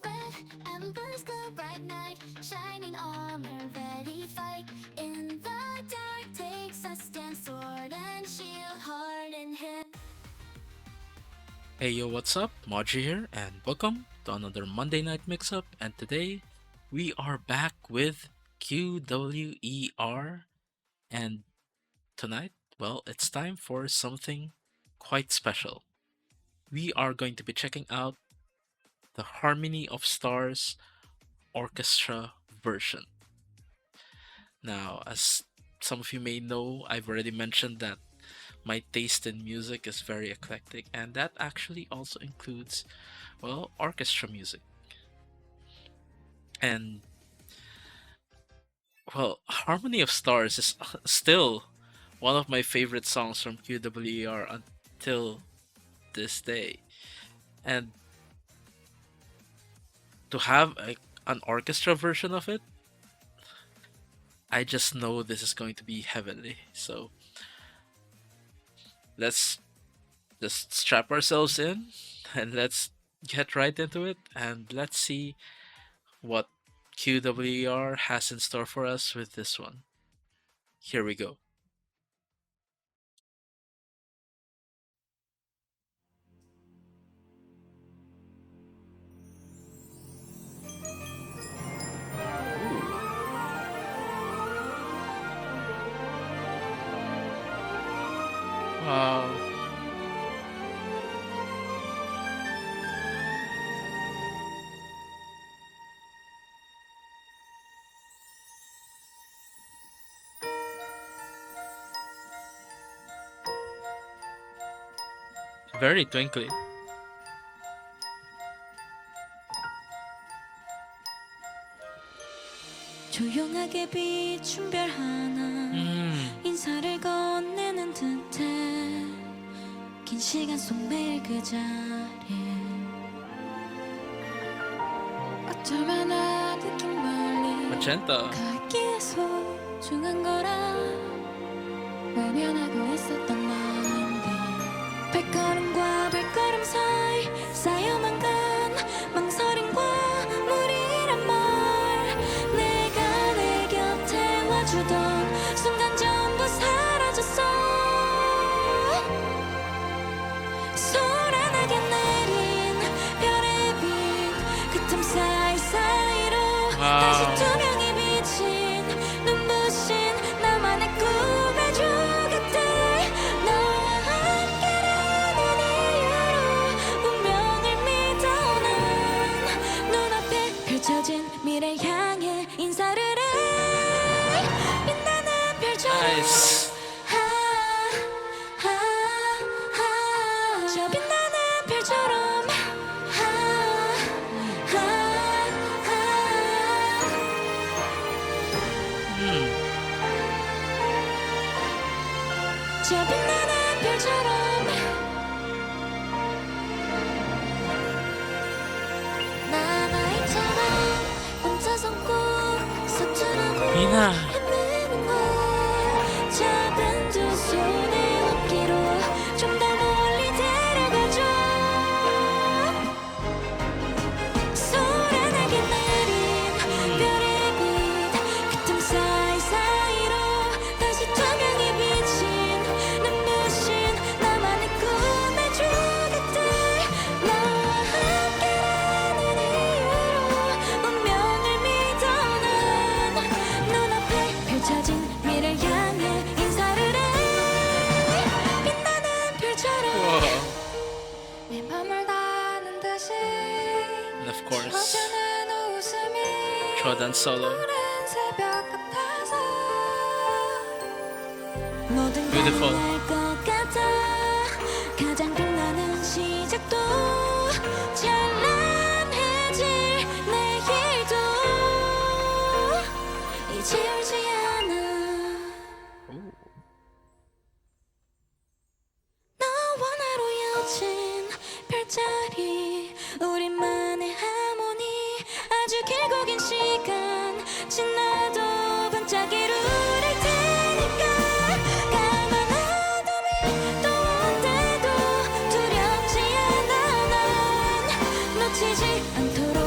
Red embers glow bright night, shining armor ready fight. In the dark takes a stand, sword and shield, heart in hand. Hey yo, what's up? Maji here, and welcome to another Monday Night Mix-Up. And today we are back with QWER. And tonight, well, it's time for something quite special. We are going to be checking out the Harmony of Stars Orchestra version. Now, as some of you may know, I've already mentioned that my taste in music is very eclectic, and that actually also includes, well, orchestra music. And, well, Harmony of Stars is still one of my favorite songs from QWER until this day. And to have an orchestra version of it, I just know this is going to be heavenly. So let's just strap ourselves in and let's get right into it, and let's see what QWER has in store for us with this one. Here we go. Wow. Very twinkly. 조용하게 비춘 별 하나 인사를 건네는 듯해 긴 시간 속 매일 그 자리에 어쩌면 아득히 멀리 Magenta. 가기에 소중한 거라 외면하고 있었던 나인데 발걸음과 발걸음 사이 쌓여만 간 망설임과 무리란 말 내가 내 곁에 와주던 순간 전부 사라졌어 소란하게 내린 별의 빛그 틈 사이사이로 다시 투명히 비친 눈부신 나만의 꿈의 조각들 너와 함께라는 이유로 운명을 믿어 난 눈앞에 펼쳐진 미래 향해 인사를 해 빛나는 별처럼 Nice. 저 빛나는 별처럼 저 빛나는 별처럼 난 아이처럼 혼자선 꼭 서투르고 Mina. 헤매는 걸 작은 두 손에 어깨로 좀 더 멀리 데려가줘 소란하게 내린 별의 빛그 틈 사이사이로 다시 투명히 비친 눈부신 나만의 꿈의 조각들 너와 함께라는 이유로 운명을 믿어 난 눈앞에 펼쳐진 미래 향해 인사를 해 빛나는 별처럼 Whoa. 내 맘을 닿는 듯이 And of course, 지워지는 웃음이 Chodan solo. 푸른 새벽 같아서 모든 Beautiful. 건날것 같아 가장 빛나는 시작도 찬란해질 내일도 이제 울지 않아 Ooh. 너와 나로 여진 별자리 우리만의 하모니 아주 길고 긴 시간 지나도 반짝이를 울릴 테니까 까만 어둠이 또 온데도 두렵지 않아 난 놓치지 않도록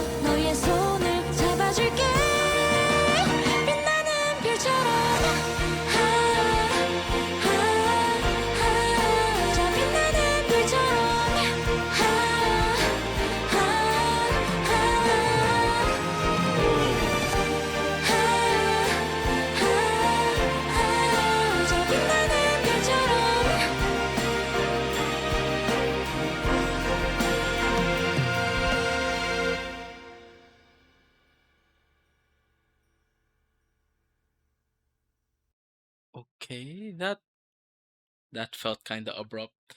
Okay, that felt kind of abrupt.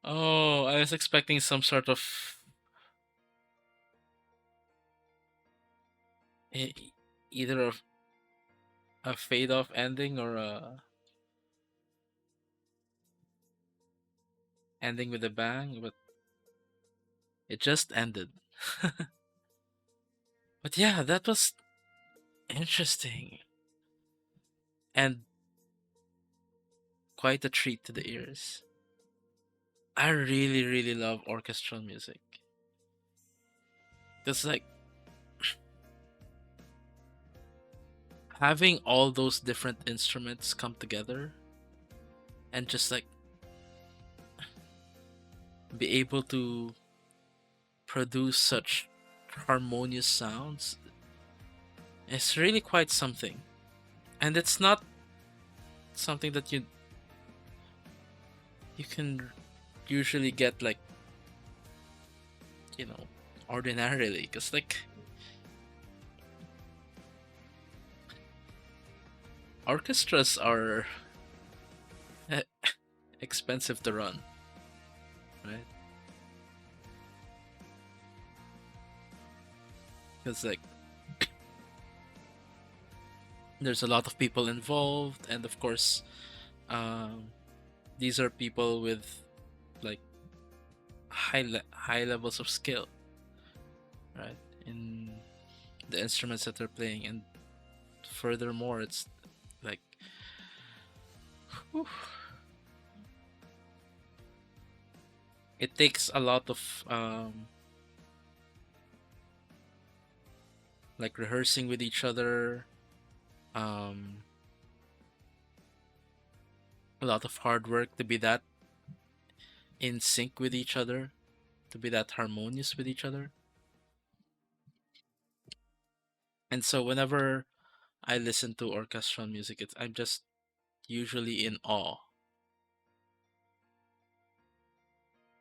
Oh, I was expecting some sort of e- either a fade off ending or a ending with a bang, but it just ended. But yeah, that was interesting and quite a treat to the ears. I really, really love orchestral music. Because, like, having all those different instruments come together and just, like, be able to produce such harmonious sounds is really quite something. And it's not something that you can usually get, like, you know, ordinarily. Because, like, orchestras are expensive to run, right? Because, like, there's a lot of people involved, and of course, um, these are people with, like, high levels of skill, right, in the instruments that they're playing, and furthermore, it's like, whew, it takes a lot of like rehearsing with each other, um, a lot of hard work to be that in sync with each other, to be that harmonious with each other. And so whenever I listen to orchestral music, I'm just usually in awe.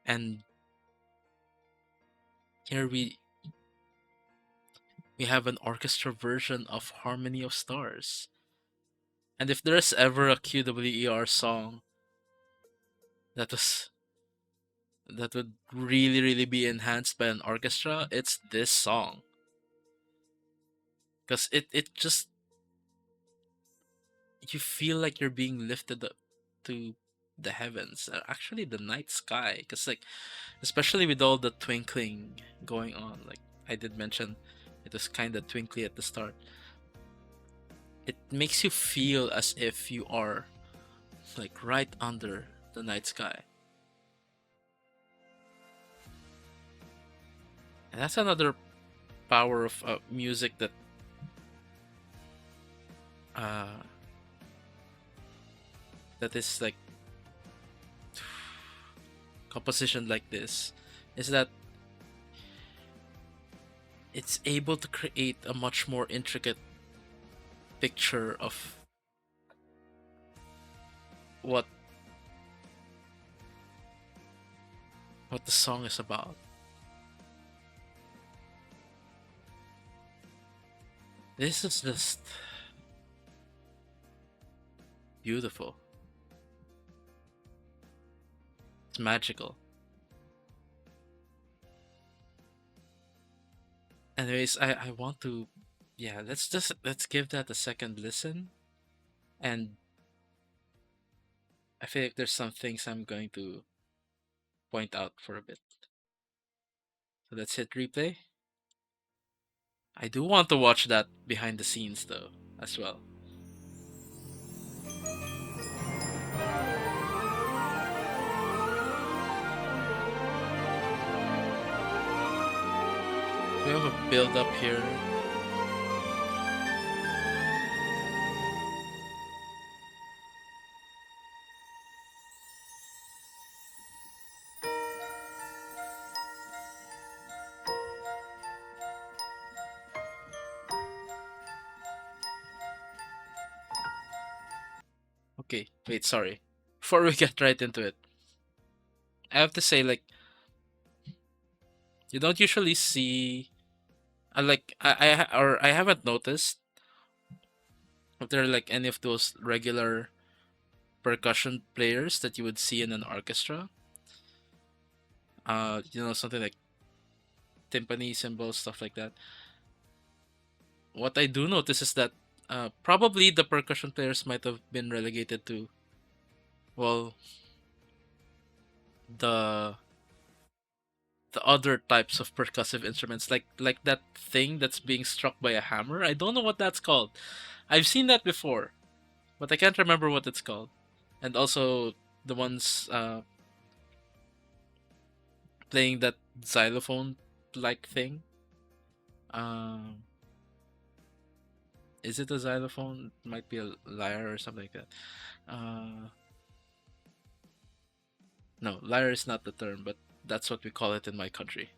And here we have an orchestra version of Harmony of Stars. And if there's ever a QWER song that was that would really really be enhanced by an orchestra, it's this song. Cuz it just, you feel like you're being lifted up to the heavens, actually the night sky, cuz, like, especially with all the twinkling going on, like I did mention, it was kind of twinkly at the start. It makes you feel as if you are, like, right under the night sky. And that's another power of music uh, that is, like, composition like this, is that it's able to create a much more intricate picture of what what the song is about. This is just beautiful. It's magical. Anyways, I want to, yeah, let's give that a second listen, and I feel like there's some things I'm going to point out for a bit. So let's hit replay. I do want to watch that behind the scenes though, as well. We have a build up here. Okay, wait, sorry. Before we get right into it, I have to say, like, you don't usually see, or I haven't noticed if there are like any of those regular percussion players that you would see in an orchestra. Something like timpani, cymbals, stuff like that. What I do notice is that probably the percussion players might have been relegated to, well, the the other types of percussive instruments, like that thing that's being struck by a hammer. I don't know what that's called. I've seen that before, but I can't remember what it's called. And also the ones playing that xylophone like thing. Um, is it a xylophone? It might be a lyre or something like that. Uh, no, lyre is not the term, but that's what we call it in my country.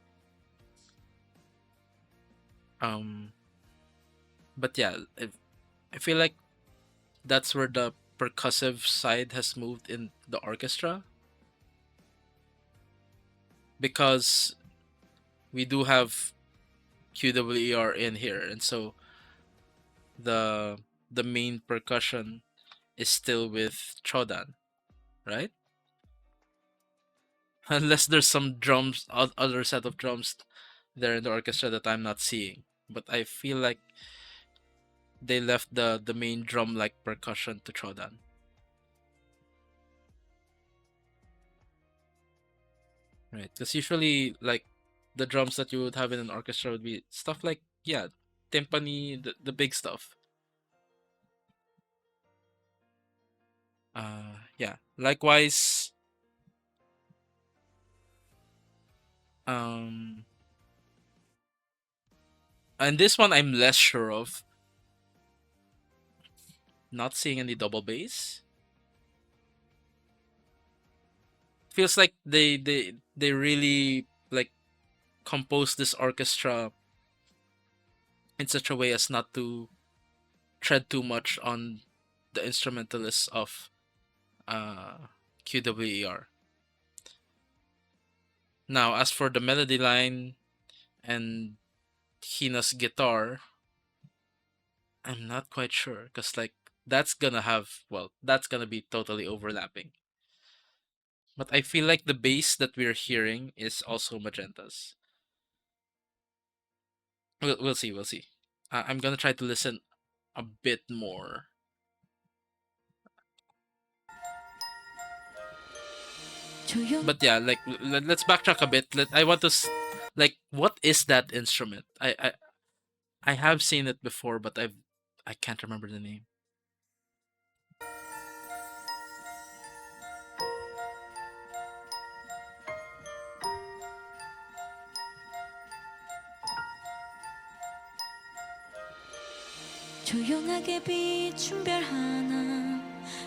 Um, but yeah, I feel like that's where the percussive side has moved in the orchestra, because we do have QWER in here, and so the the main percussion is still with Chodan, right? Unless there's some drums, other set of drums there in the orchestra that I'm not seeing. But I feel like they left the main drum like percussion to Chodan. Right. Because usually like the drums that you would have in an orchestra would be stuff like, yeah, timpani, the big stuff. Yeah. Likewise, um and this one I'm less sure of. Not seeing any double bass. Feels like they really like compose this orchestra in such a way as not to tread too much on the instrumentalists of uh, QWER. Now, as for the melody line and Hina's guitar, I'm not quite sure because like that's gonna be totally overlapping. But I feel like the bass that we're hearing is also Magenta's. We'll see. We'll see. I'm gonna try to listen a bit more. But yeah, like let's backtrack a bit. I want to like, what is that instrument? I have seen it before, but I can't remember the name. 조용하게 비춘 별 하나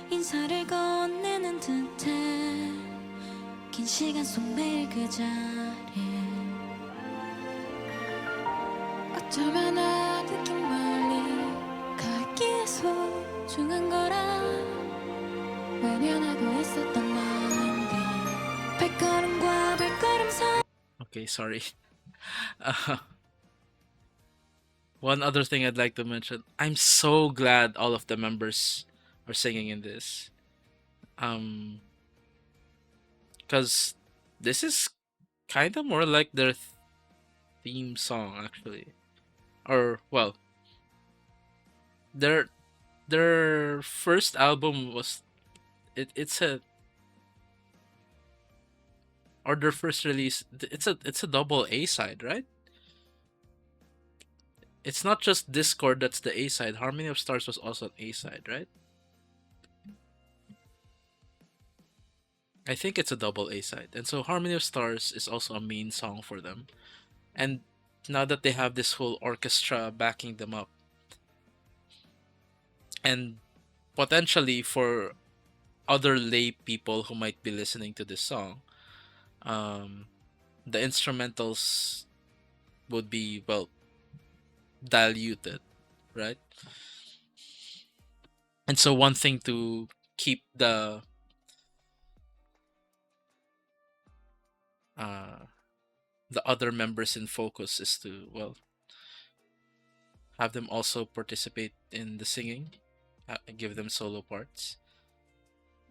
인사를 건네는 듯해 긴 시간 속 매일 그 자리에 어쩌면 아득히 멀리 가기에 소중한 거라 외면하고 있었던 마음들 발걸음과 발걸음 사이 Okay, sorry. Uh, one other thing I'd like to mention. I'm so glad all of the members are singing in this. Because this is kind of more like their theme song, actually. Or well, their their first album was it's a or their first release. It's a double A side, right? It's not just Discord that's the A side. Harmony of Stars was also an A side, right? I think it's a double A side. And so Harmony of Stars is also a main song for them. And now that they have this whole orchestra backing them up, and potentially for other lay people who might be listening to this song, um, the instrumentals would be, well, diluted, right? And so one thing to keep uh, the other members in focus is to, well, have them also participate in the singing. give them solo parts,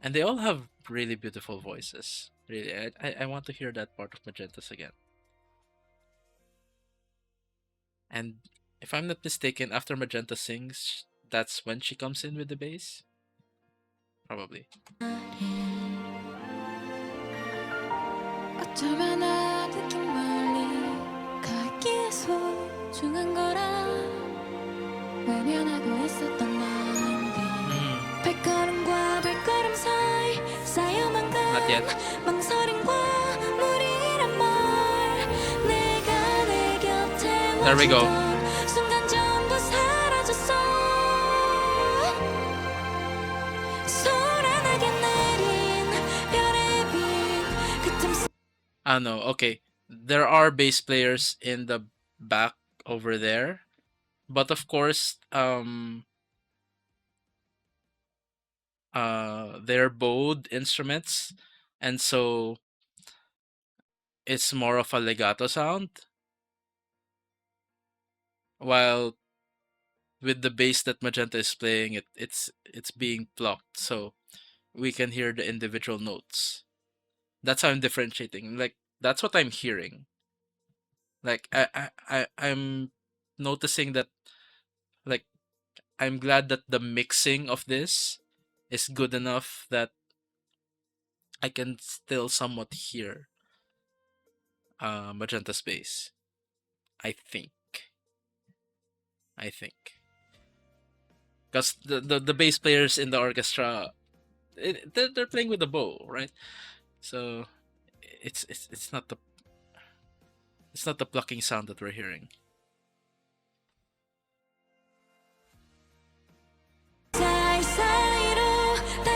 and they all have really beautiful voices. Really, I want to hear that part of Magenta's again. And if I'm not mistaken, after Magenta sings, that's when she comes in with the bass. Probably. 어쩌면 나 느낀 멀리 가기에 소중한 거라 외면하고 있었던 나인데 발걸음과 발걸음 사이 쌓여만 Not yet. 간 망설임과 무리란 말 내가 내 곁에 There we go. 와주던 순간 전부 사라졌어 소란하게 내린 별의 빛그 틈 Ah, no. Okay. There are bass players in the back over there. But of course, they're bowed instruments, and so it's more of a legato sound. While with the bass that Magenta is playing, it's being plucked, so we can hear the individual notes. That's how I'm differentiating. Like that's what I'm hearing. Like I'm noticing that, like, I'm glad that the mixing of this is good enough that I can still somewhat hear Magenta's bass. I think. Because the bass players in the orchestra, they're playing with the bow, right? So it's not the plucking sound that we're hearing.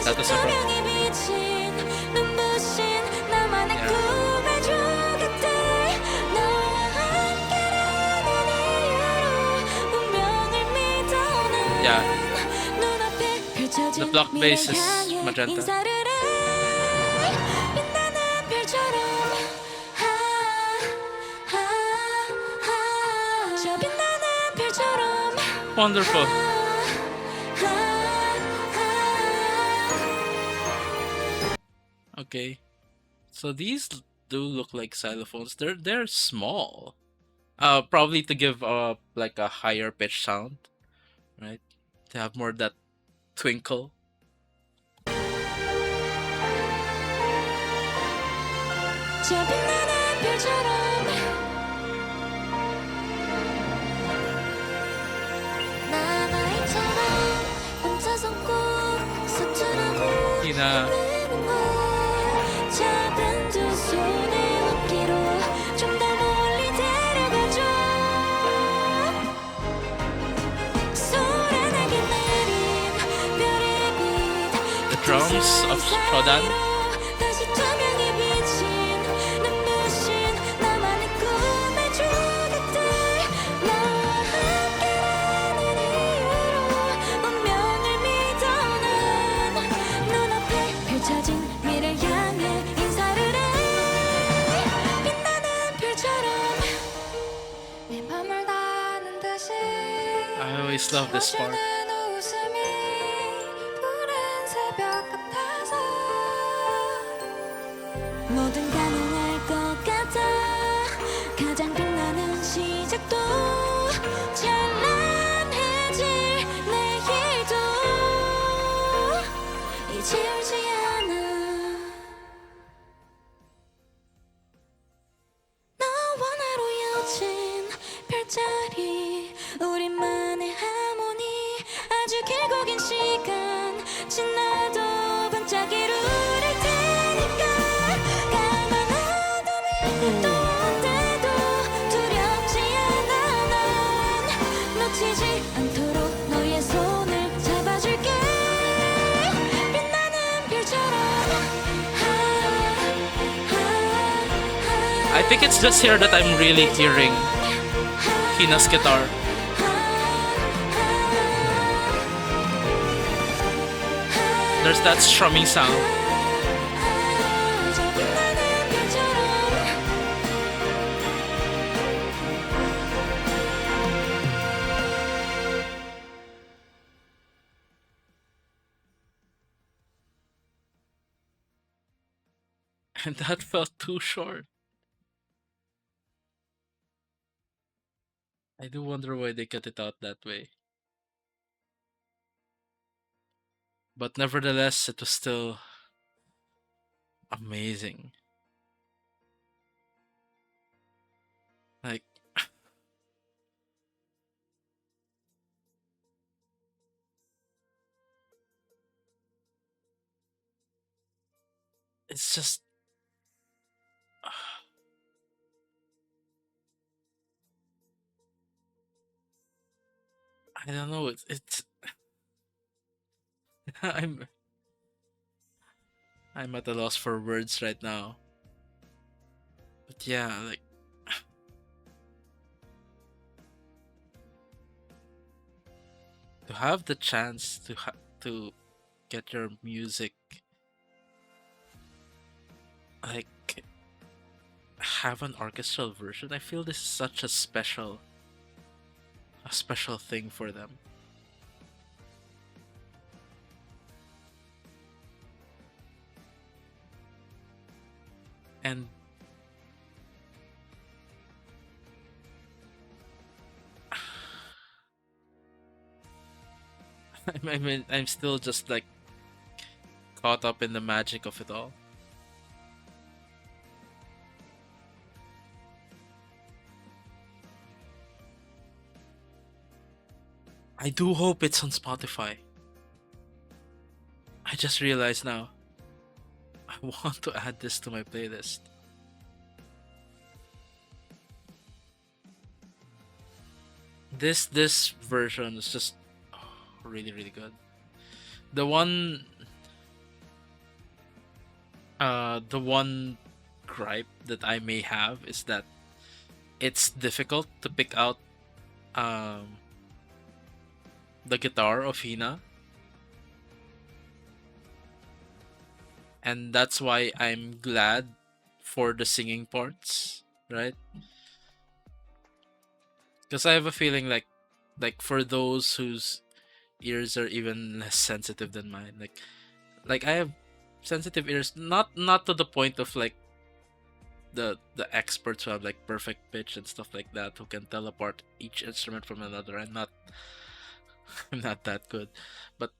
That was a problem. Yeah. The block bass is Magenta. Wonderful. Okay. So these do look like xylophones. They're small. Probably to give like a higher pitch sound, right? To have more that twinkle. Tina. The drums of Shodan. I always love this part. 뭐든 가능할 것 같아 가장 빛나는 시작도 찬란해질 내일도 이제 울지 않아 너와 나로 이어진 별자리 우리만의 하모니 아주 길고 긴 시간 지나도 반짝이를 테니까 I think it's just here that I'm really hearing Hina's guitar. There's that strumming sound. And that felt too short. I do wonder why they cut it out that way. But nevertheless, it was still amazing. Like, it's just, I don't know. It's I'm I'm at a loss for words right now. But yeah, like to have the chance to get your music, like, have an orchestral version. I feel this is such a special thing for them. And I mean, I'm still just like caught up in the magic of it all. I do hope it's on Spotify. I just realized now. I want to add this to my playlist. This version is just, oh, really really good. The one the one gripe that I may have is that it's difficult to pick out um the guitar of Hina, and that's why I'm glad for the singing parts, right? Because I have a feeling like for those whose ears are even less sensitive than mine, like I have sensitive ears, not to the point of like the experts who have like perfect pitch and stuff like that, who can tell apart each instrument from another. I'm not I'm not that good, but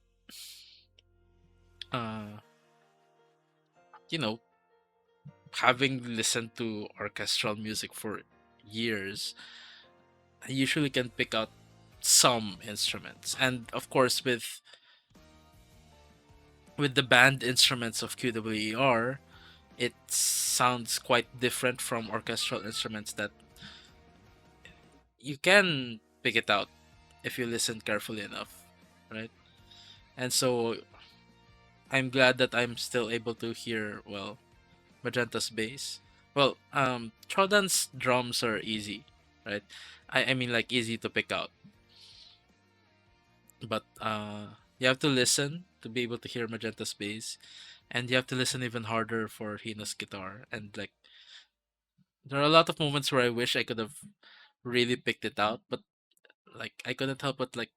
uh you know, having listened to orchestral music for years, I usually can pick out some instruments. And of course, with the band instruments of QWER, it sounds quite different from orchestral instruments that you can pick it out if you listen carefully enough, right? And so I'm glad that I'm still able to hear well Magenta's bass. Well, Chodan's drums are easy, right? I mean like easy to pick out, but you have to listen to be able to hear Magenta's bass, and you have to listen even harder for Hina's guitar. And like there are a lot of moments where I wish I could have really picked it out, but like I couldn't help but like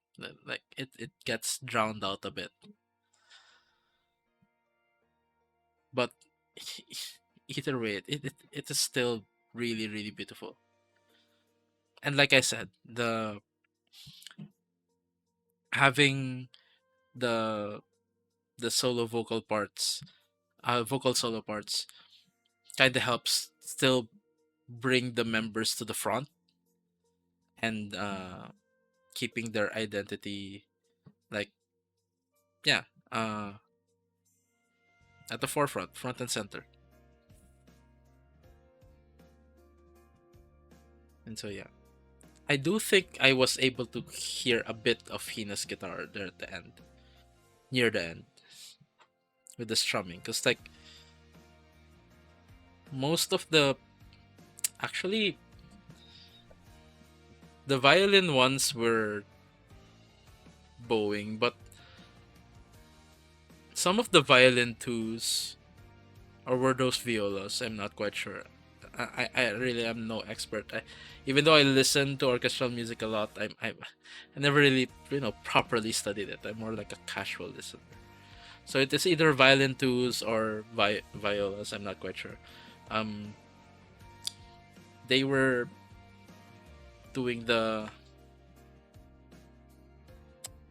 it gets drowned out a bit. But either way, it is still really really beautiful. And like I said, the having the the solo vocal parts, vocal solo parts, kind of helps still bring the members to the front and keeping their identity, like, yeah, uh at the forefront, front and center. And so yeah, I do think I was able to hear a bit of Hina's guitar there at the end, near the end, with the strumming, because like most of the, actually, the violin ones were bowing, but some of the violin twos, or were those violas? I'm not quite sure. I really am no expert. Even though I listen to orchestral music a lot, I never really properly studied it. I'm more like a casual listener. So it is either violin twos or violas. I'm not quite sure. They were doing the,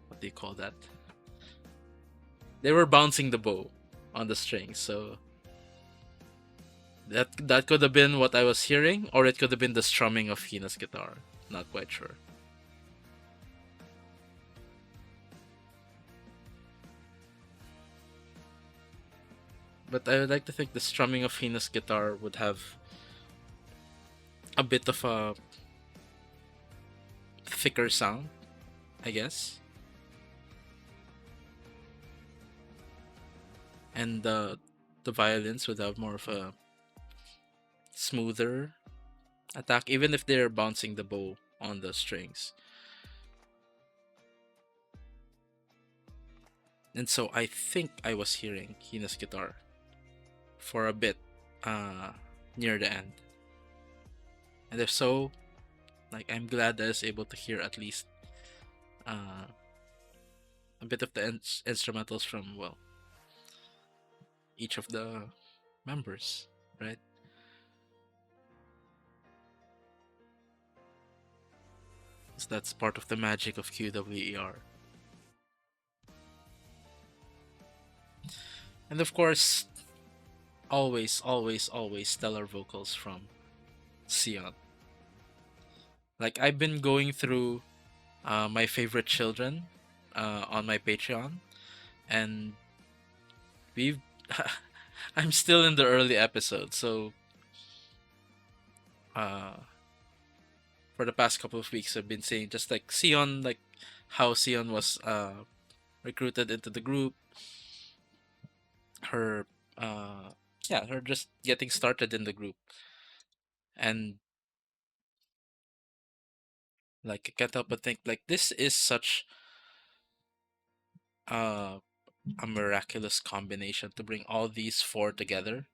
what do you call that? They were bouncing the bow on the strings. So that could have been what I was hearing, or it could have been the strumming of Hina's guitar. Not quite sure. But I would like to think the strumming of Hina's guitar would have a bit of a thicker sound, I guess. And the violins would have more of a smoother attack, even if they're bouncing the bow on the strings. And so I think I was hearing Hina's guitar for a bit near the end. And if so, like, I'm glad I was able to hear at least a bit of the instrumentals from, well, each of the members, right? So that's part of the magic of QWER. And of course, always, always, always stellar vocals from Sion. Like, I've been going through my favorite children on my Patreon, and we've I'm still in the early episodes, so for the past couple of weeks I've been saying just like Sion, like how Sion was recruited into the group, her yeah, her just getting started in the group, and like I can't help but think like this is such uh, a miraculous combination to bring all these four together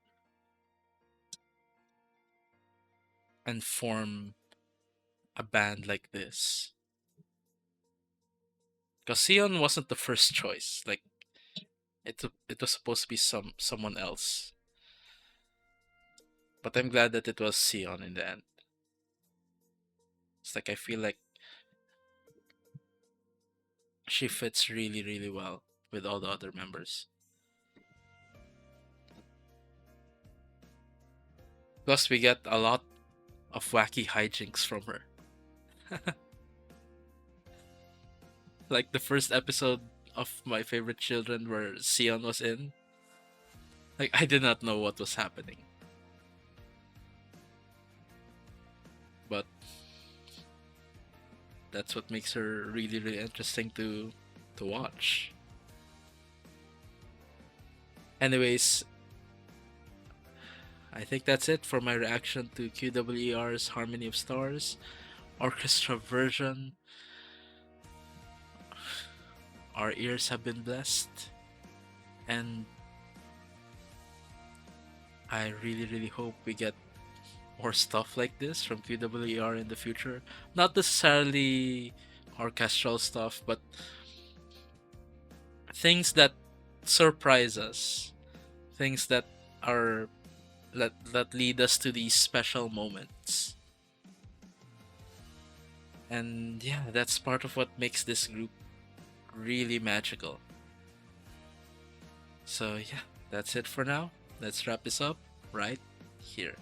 and form a band like this. Because Sion wasn't the first choice. Like it was supposed to be someone else. But I'm glad that it was Sion in the end. It's like I feel like she fits really, really well with all the other members. Plus, we get a lot of wacky hijinks from her. Like the first episode of My Favorite Children where Sion was in. Like, I did not know what was happening. But that's what makes her really, really interesting to watch. Anyways, I think that's it for my reaction to QWER's Harmony of Stars Orchestra version. Our ears have been blessed, and I really, really hope we get more stuff like this from QWER in the future. Not necessarily orchestral stuff, but things that surprise us, things that are that lead us to these special moments. And yeah, that's part of what makes this group really magical. So yeah, that's it for now. Let's wrap this up right here.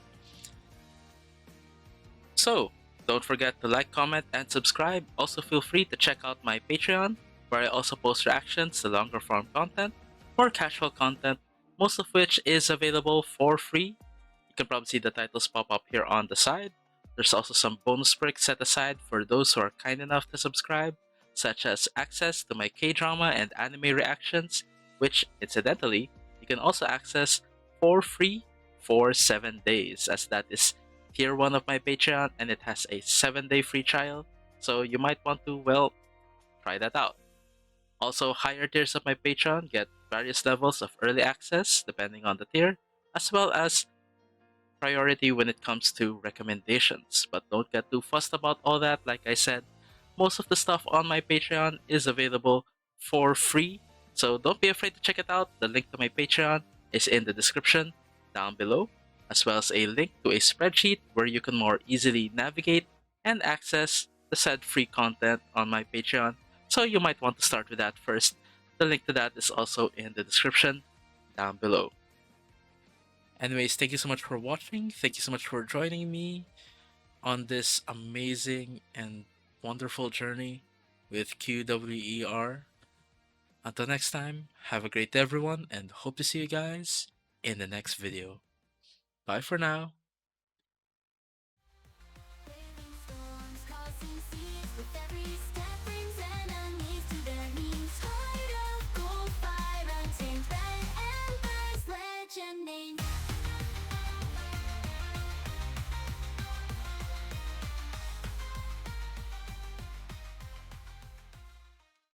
So, don't forget to like, comment, and subscribe. Also, feel free to check out my Patreon, where I also post reactions to longer form content, more casual content, most of which is available for free. You can probably see the titles pop up here on the side. There's also some bonus perks set aside for those who are kind enough to subscribe, such as access to my K-drama and anime reactions, which, incidentally, you can also access for free for 7 days, as that is tier 1 of my Patreon and it has a 7-day free trial, so you might want to, well, try that out. Also, higher tiers of my Patreon get various levels of early access depending on the tier, as well as priority when it comes to recommendations. But don't get too fussed about all that. Like I said, most of the stuff on my Patreon is available for free, So don't be afraid to check it out. The link to my Patreon is in the description down below, as well as a link to a spreadsheet where you can more easily navigate and access the said free content on my Patreon. So you might want to start with that first. The link to that is also in the description down below. Anyways, thank you so much for watching. Thank you so much for joining me on this amazing and wonderful journey with QWER. Until next time, have a great day everyone, and hope to see you guys in the next video. Bye for now.